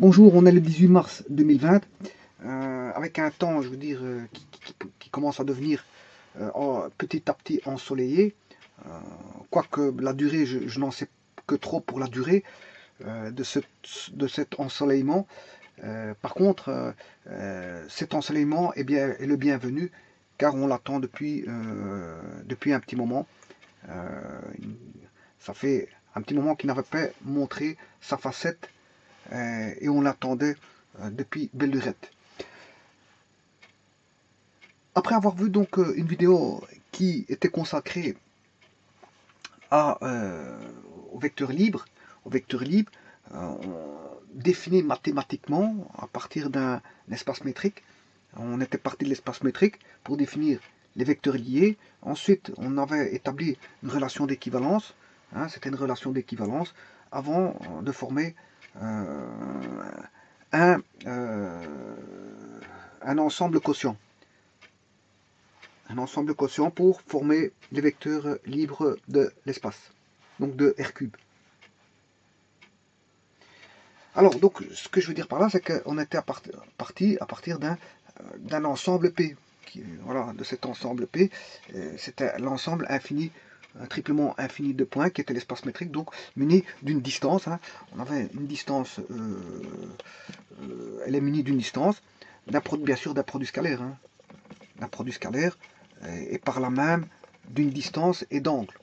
Bonjour, on est le 18 mars 2020, avec un temps, je veux dire, qui commence à devenir petit à petit ensoleillé, quoique la durée, je n'en sais que trop pour la durée de cet ensoleillement. Par contre, cet ensoleillement est le bienvenu, car on l'attend depuis un petit moment. Ça fait un petit moment qu'il n'avait pas montré sa facette et on l'attendait depuis belle lurette. Après avoir vu donc une vidéo qui était consacrée à, au vecteur libre, défini mathématiquement à partir d'un espace métrique. On était parti de l'espace métrique pour définir les vecteurs liés. Ensuite, on avait établi une relation d'équivalence. Hein, c'était une relation d'équivalence avant de former un, un ensemble quotient. Un ensemble quotient pour former les vecteurs libres de l'espace, donc de R3. Alors, donc, ce que je veux dire par là, c'est qu'on était parti à partir d'un ensemble P. Voilà, de cet ensemble P, c'était l'ensemble infini, triplement infini de points, qui était l'espace métrique, donc muni d'une distance. Hein. On avait une distance, elle est munie d'une distance, bien sûr d'un produit scalaire. Hein. D'un produit scalaire, et par là même d'une distance et d'angle.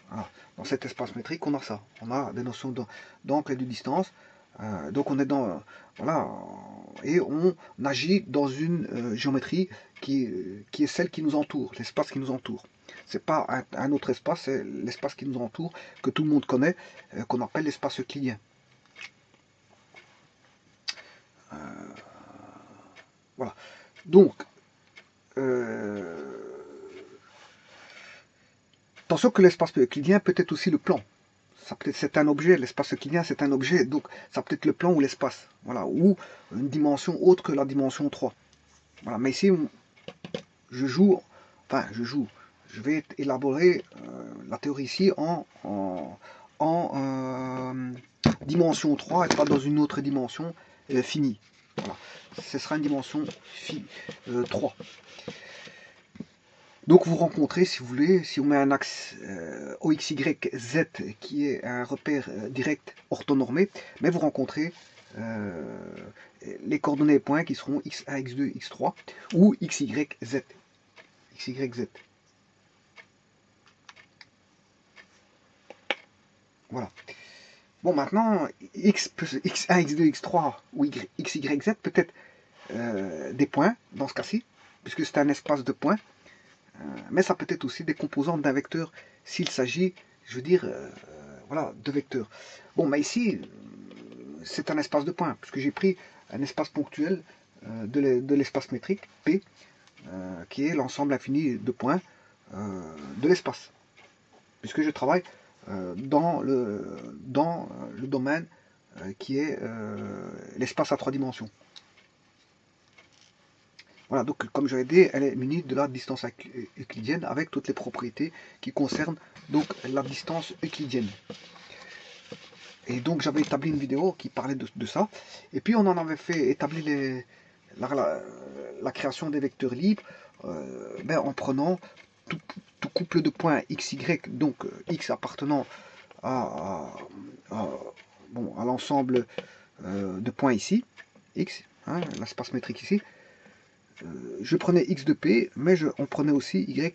Voilà. Dans cet espace métrique, on a ça. On a des notions d'angle et de distance. Donc on est dans... Voilà. Et on agit dans une géométrie qui est celle qui nous entoure, l'espace qui nous entoure. C'est pas un autre espace, c'est l'espace qui nous entoure, que tout le monde connaît, qu'on appelle l'espace euclidien. Voilà. Donc, attention que l'espace euclidien peut être aussi le plan. C'est un objet, l'espace euclidien c'est un objet, donc ça peut être le plan ou l'espace. Voilà, ou une dimension autre que la dimension 3. Voilà, mais ici, je vais élaborer la théorie ici en dimension 3 et pas dans une autre dimension finie. Voilà. Ce sera une dimension 3. Donc vous rencontrez, si vous voulez, si on met un axe OXYZ qui est un repère direct orthonormé, mais vous rencontrez les coordonnées points qui seront x1, x2, x3 ou xyz. XYZ. Voilà. Bon, maintenant, x1, x2, x3 ou xyz peut être des points dans ce cas-ci, puisque c'est un espace de points. Mais ça peut être aussi des composantes d'un vecteur s'il s'agit, je veux dire, voilà, de vecteurs. Bon, mais ici, c'est un espace de points, puisque j'ai pris un espace ponctuel de l'espace métrique, P, qui est l'ensemble infini de points de l'espace, puisque je travaille dans le domaine qui est l'espace à 3 dimensions. Voilà, donc comme je l'ai dit, elle est munie de la distance euclidienne avec toutes les propriétés qui concernent donc la distance euclidienne. Et donc j'avais établi une vidéo qui parlait de ça. Et puis on en avait fait établir la création des vecteurs libres en prenant tout couple de points xy, donc x appartenant à l'ensemble de points ici, x, hein, l'espace métrique ici. Je prenais x de p, mais on prenait aussi y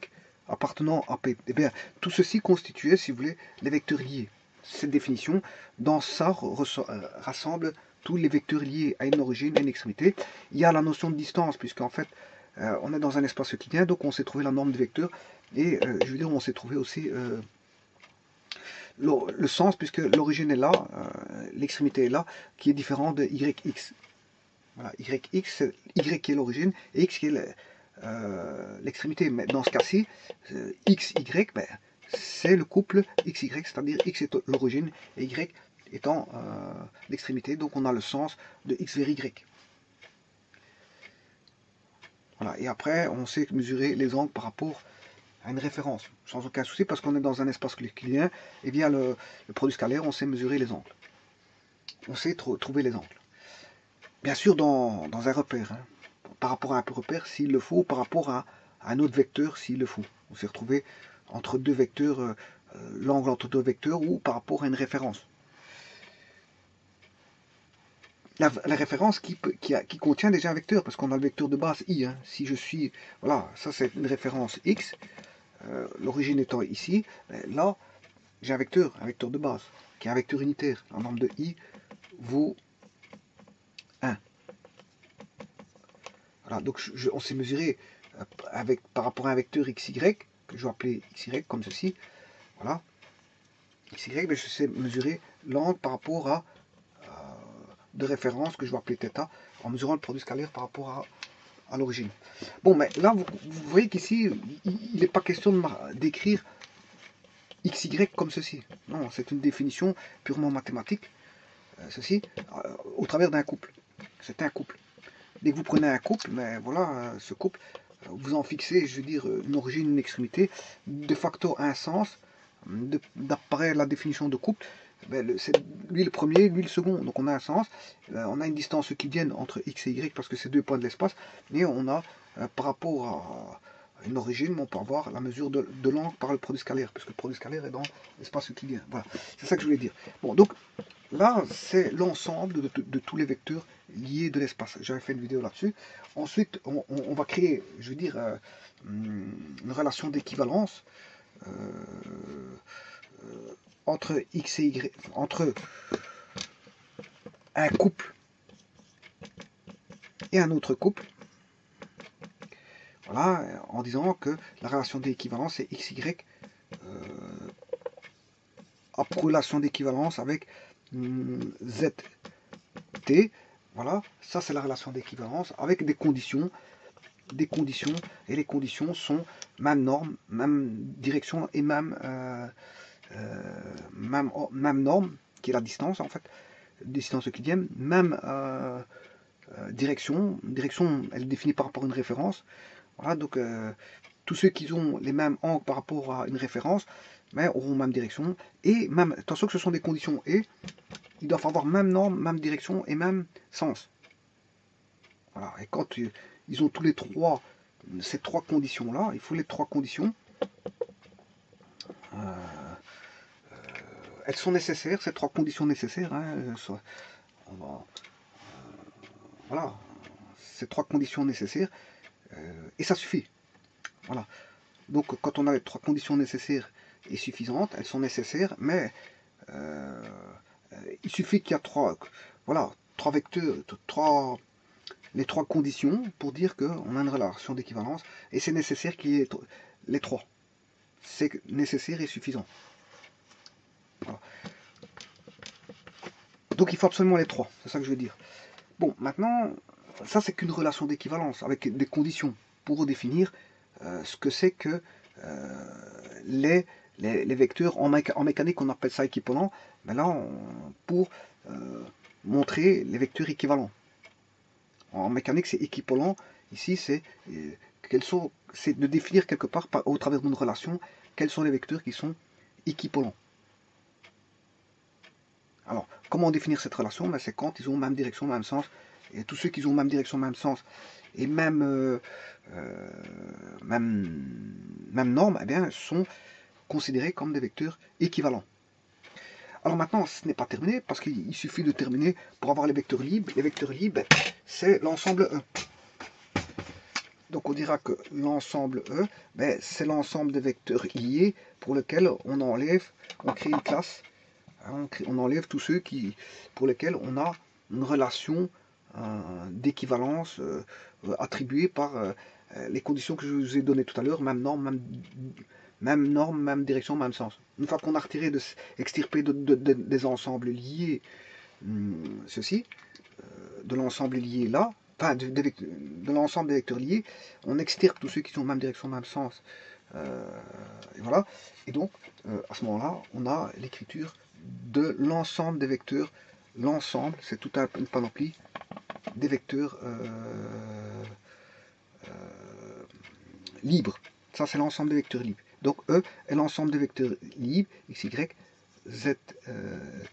appartenant à p. Et bien, tout ceci constituait, si vous voulez, les vecteurs liés. Cette définition, dans ça, rassemble tous les vecteurs liés à une origine et une extrémité. Il y a la notion de distance, puisqu'en fait, on est dans un espace euclidien, donc on s'est trouvé la norme de vecteurs, et je veux dire, on s'est trouvé aussi le sens, puisque l'origine est là, l'extrémité est là, qui est différent de yx. Voilà, YX, c'est Y qui est l'origine et X qui est l'extrémité. Mais dans ce cas-ci, XY, ben, c'est le couple XY, c'est-à-dire X est l'origine et Y étant l'extrémité. Donc on a le sens de X vers Y. Voilà, et après, on sait mesurer les angles par rapport à une référence, sans aucun souci, parce qu'on est dans un espace euclidien, et via le produit scalaire, on sait mesurer les angles. on sait trouver les angles. Bien sûr, dans un repère, hein, par rapport à un repère s'il le faut, par rapport à un autre vecteur s'il le faut. On s'est retrouvé entre deux vecteurs, l'angle entre deux vecteurs, ou par rapport à une référence. La référence qui contient déjà un vecteur, parce qu'on a le vecteur de base i. Hein. Si je suis, voilà, ça c'est une référence x, l'origine étant ici, là j'ai un vecteur de base, qui est un vecteur unitaire. La norme de i vaut 1. Voilà, donc on s'est mesuré par rapport à un vecteur xy, que je vais appeler xy comme ceci. Voilà, xy, mais je sais mesurer l'angle par rapport à de référence que je vais appeler θ, en mesurant le produit scalaire par rapport à l'origine. Bon, mais là, vous voyez qu'ici, il n'est pas question d'écrire xy comme ceci. Non, c'est une définition purement mathématique, ceci, au travers d'un couple. C'est un couple. Dès que vous prenez un couple, mais voilà, ce couple, vous en fixez, je veux dire, une origine, une extrémité, de facto un sens, d'après la définition de couple, c'est lui le premier, lui le second, donc on a un sens, on a une distance euclidienne entre x et y, parce que c'est deux points de l'espace, mais on a, par rapport à une origine, on peut avoir la mesure de l'angle par le produit scalaire, parce que le produit scalaire est dans l'espace euclidien. Voilà, c'est ça que je voulais dire. Bon, donc, là, c'est l'ensemble de tous les vecteurs liés de l'espace. J'avais fait une vidéo là-dessus. Ensuite, on va créer, je veux dire, une relation d'équivalence entre x et y, entre un couple et un autre couple. Voilà, en disant que la relation d'équivalence est xy a relation d'équivalence avec zt. Voilà, ça c'est la relation d'équivalence avec des conditions, et les conditions sont même norme, même direction et même norme, qui est la distance en fait, distance euclidienne, même direction elle est définie par rapport à une référence. Voilà, donc tous ceux qui ont les mêmes angles par rapport à une référence, mais auront même direction, et même, attention que ce sont des conditions, et ils doivent avoir même norme, même direction et même sens. Voilà, et quand ils ont tous les trois, ces trois conditions-là, il faut les trois conditions, elles sont nécessaires, ces trois conditions nécessaires, hein, voilà, ces trois conditions nécessaires, et ça suffit. Voilà. Donc quand on a les trois conditions nécessaires et suffisantes, elles sont nécessaires, mais il suffit qu'il y a trois vecteurs, les trois conditions pour dire qu'on a une relation d'équivalence, et c'est nécessaire qu'il y ait les trois. C'est nécessaire et suffisant. Voilà. Donc il faut absolument les trois, c'est ça que je veux dire. Bon, maintenant, ça c'est qu'une relation d'équivalence, avec des conditions pour définir ce que c'est que les vecteurs en mécanique, on appelle ça équivalent, mais là, pour montrer les vecteurs équivalents. En mécanique, c'est équivalent. Ici, c'est de définir quelque part, au travers d'une relation, quels sont les vecteurs qui sont équivalents. Alors, comment définir cette relation? C'est quand ils ont même direction, même sens. Et tous ceux qui ont même direction, même sens, et même norme, eh bien, sont considérés comme des vecteurs équivalents. Alors maintenant, ce n'est pas terminé, parce qu'il suffit de terminer pour avoir les vecteurs libres. Les vecteurs libres, c'est l'ensemble E. Donc on dira que l'ensemble E, c'est l'ensemble des vecteurs liés pour lesquels on crée une classe, hein, on enlève tous ceux pour lesquels on a une relation d'équivalence attribuée par les conditions que je vous ai données tout à l'heure, même norme, même direction, même sens. Une fois qu'on a extirpé des ensembles liés, ceci, de l'ensemble lié là, enfin de l'ensemble des vecteurs liés, on extirpe tous ceux qui sont même direction, même sens. Et voilà. Et donc, à ce moment-là, on a l'écriture de l'ensemble des vecteurs. L'ensemble, c'est toute une panoplie des vecteurs libres. Ça, c'est l'ensemble des vecteurs libres. Donc, E est l'ensemble des vecteurs libres, x, y, z,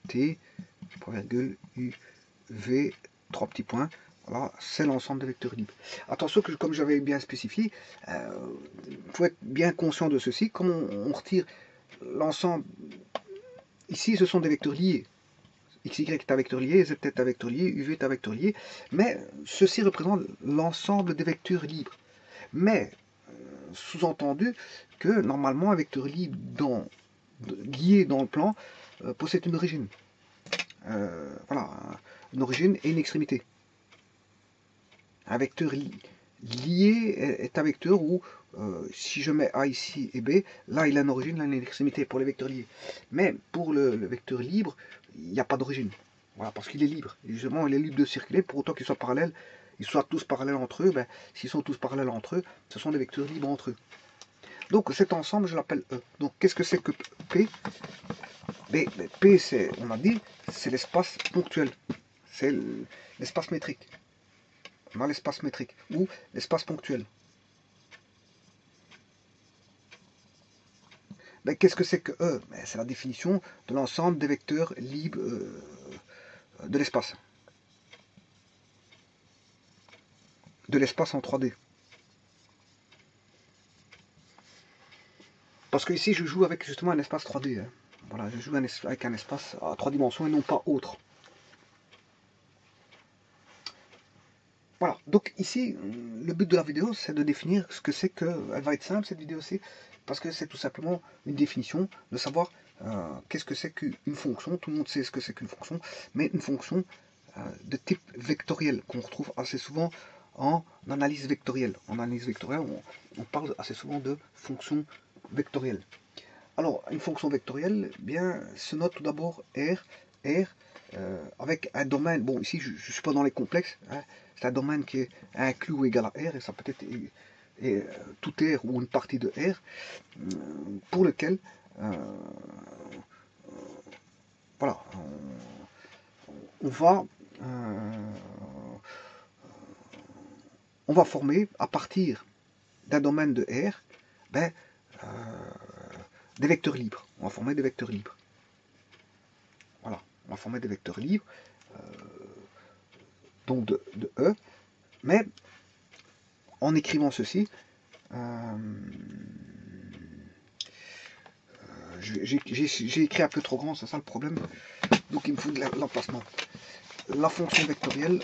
t, point virgule, U, V, 3 petits points. Voilà, c'est l'ensemble des vecteurs libres. Attention que, comme j'avais bien spécifié, il faut être bien conscient de ceci. Comme on retire l'ensemble, ici ce sont des vecteurs liés. XY est un vecteur lié, Z est un vecteur lié, UV est un vecteur lié, mais ceci représente l'ensemble des vecteurs libres. Mais, sous-entendu que normalement un vecteur libre lié dans le plan possède une origine. Voilà, une origine et une extrémité. Un vecteur lié est un vecteur où, si je mets A ici et B, là il a une origine, là il a une extrémité pour les vecteurs liés. Mais pour le vecteur libre, il n'y a pas d'origine. Voilà, parce qu'il est libre. Et justement, il est libre de circuler, pour autant qu'ils soient parallèles, ils soient tous parallèles entre eux. Ben, s'ils sont tous parallèles entre eux, ce sont des vecteurs libres entre eux. Donc cet ensemble, je l'appelle E. Donc qu'est-ce que c'est que P? P, on a dit, c'est l'espace ponctuel. C'est l'espace métrique. On a l'espace métrique ou l'espace ponctuel. Qu'est-ce que c'est que E? C'est la définition de l'ensemble des vecteurs libres de l'espace. De l'espace en 3D. Parce que ici, je joue avec justement un espace 3D. Hein. Voilà, je joue avec un espace à 3 dimensions et non pas autre. Voilà, donc ici, le but de la vidéo, c'est de définir ce que c'est que... Elle va être simple, cette vidéo-ci, parce que c'est tout simplement une définition de savoir qu'est-ce que c'est qu'une fonction. Tout le monde sait ce que c'est qu'une fonction, mais une fonction de type vectoriel, qu'on retrouve assez souvent en analyse vectorielle. En analyse vectorielle, on parle assez souvent de fonction vectorielle. Alors, une fonction vectorielle, bien, se note tout d'abord R, avec un domaine, bon ici je ne suis pas dans les complexes, hein, c'est un domaine qui est inclus ou égal à R, et ça peut être tout R ou une partie de R, pour lequel, voilà, on va former à partir d'un domaine de R, ben, des vecteurs libres. On va former des vecteurs libres. Voilà, on va former des vecteurs libres, donc de E, mais en écrivant ceci, j'ai écrit un peu trop grand, c'est ça le problème, donc il me faut de l'emplacement. La fonction vectorielle,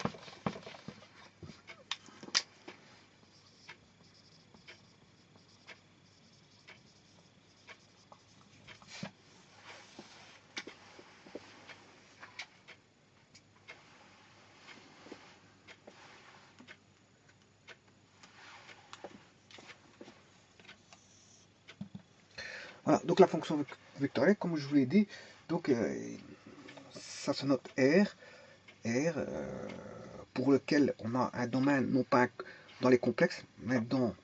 voilà, donc la fonction vectorielle, comme je vous l'ai dit, donc ça se note R, pour lequel on a un domaine, non pas dans les complexes, mais dans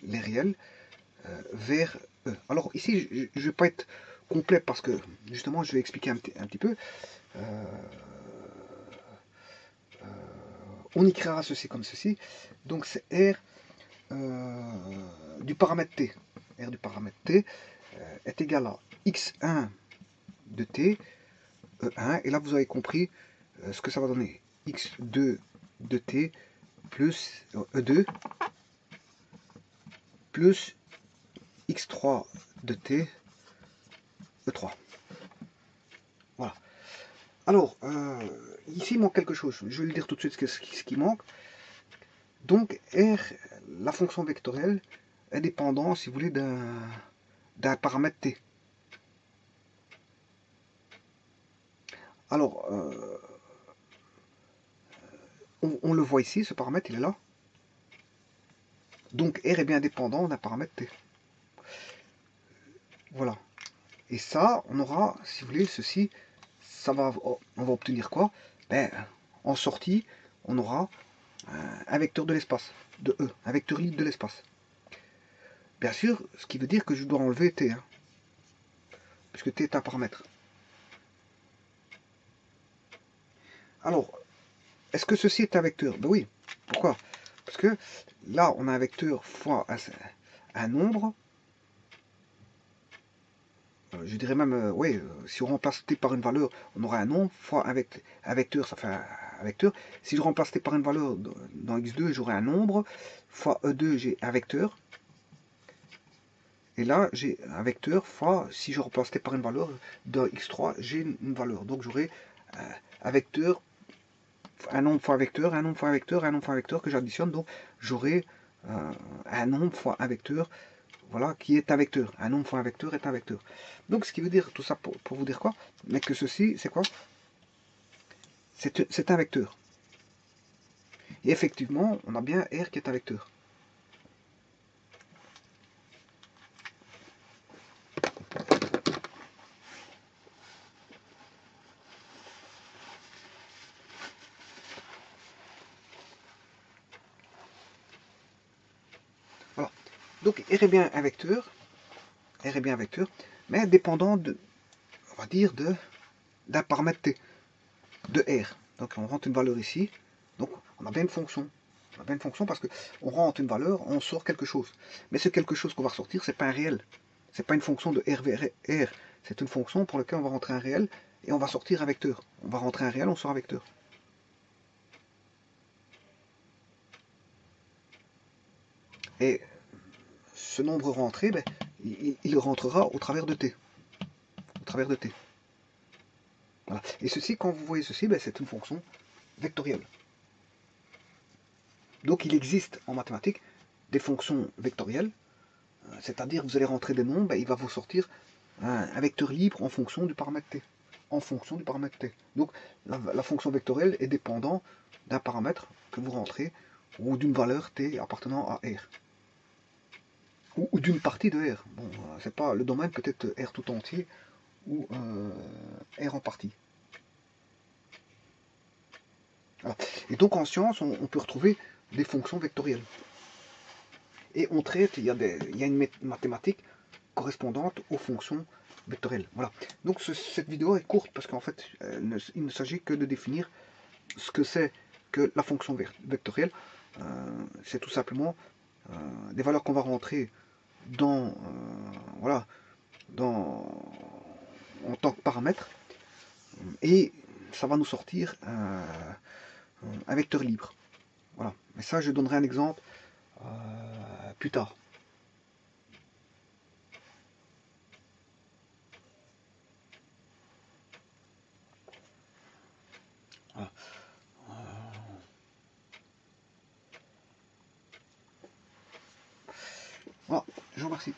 les réels, vers E. Alors ici, je ne vais pas être complet parce que justement, je vais expliquer un petit peu. On écrira ceci comme ceci. Donc c'est R du paramètre T. R du paramètre T est égal à x1 de T, E1, et là vous avez compris ce que ça va donner. x2 de T plus E2 plus x3 de T, E3. Voilà. Alors, ici il manque quelque chose. Je vais le dire tout de suite ce qui manque. Donc, R, la fonction vectorielle, est dépendante, si vous voulez, d'un paramètre T. Alors, on le voit ici, ce paramètre, il est là. Donc, R est bien dépendant d'un paramètre T. Voilà. Et ça, on aura, si vous voulez, ceci, on va obtenir quoi? En sortie, on aura un vecteur de l'espace, de E, un vecteur libre de l'espace. Bien sûr, ce qui veut dire que je dois enlever T, hein, puisque T est un paramètre. Alors, est-ce que ceci est un vecteur? Ben oui. Pourquoi? Parce que là, on a un vecteur fois un nombre. je dirais même, oui, si on remplace t par une valeur, on aura un nombre, fois un vecteur, ça fait un vecteur. Si je remplace t par une valeur dans x2, j'aurai un nombre, fois e2, j'ai un vecteur. Et là, j'ai un vecteur fois, si je remplace t par une valeur, dans x3, j'ai une valeur. Donc j'aurai un vecteur, un nombre fois un vecteur, un nombre fois un vecteur, un nombre fois un vecteur que j'additionne. Donc j'aurai un nombre fois un vecteur, voilà, qui est un vecteur. Un nombre fois un vecteur est un vecteur. Donc ce qui veut dire, tout ça pour vous dire quoi? Mais que ceci, c'est quoi? C'est un vecteur. Et effectivement, on a bien R qui est un vecteur. Voilà. Donc R est bien un vecteur. R est bien un vecteur, mais dépendant de, on va dire, d'un paramètre t, de R. Donc on rentre une valeur ici. Donc on a bien une fonction. On a bien une fonction parce qu'on rentre une valeur, on sort quelque chose. Mais ce quelque chose qu'on va ressortir, c'est pas un réel. C'est pas une fonction de R vers R. C'est une fonction pour laquelle on va rentrer un réel et on va sortir un vecteur. On va rentrer un réel, on sort un vecteur. Et ce nombre rentré, ben, il rentrera au travers de t. Au travers de t. Voilà. Et ceci, quand vous voyez ceci, ben, c'est une fonction vectorielle. Donc il existe en mathématiques des fonctions vectorielles, c'est-à-dire vous allez rentrer des nombres, ben, il va vous sortir un vecteur libre en fonction du paramètre t. En fonction du paramètre t. Donc la fonction vectorielle est dépendante d'un paramètre que vous rentrez ou d'une valeur t appartenant à R. Ou d'une partie de R. Bon, c'est pas le domaine peut-être R tout entier ou R en partie. Voilà. Et donc en science, on peut retrouver des fonctions vectorielles. Et on traite, il y a une mathématique correspondante aux fonctions vectorielles. Voilà. Donc cette vidéo est courte parce qu'en fait, il ne s'agit que de définir ce que c'est que la fonction vectorielle. C'est tout simplement des valeurs qu'on va rentrer dans, voilà, en tant que paramètre, et ça va nous sortir un vecteur libre. Voilà. Mais ça, je donnerai un exemple plus tard. Voilà. Voilà. Je vous remercie.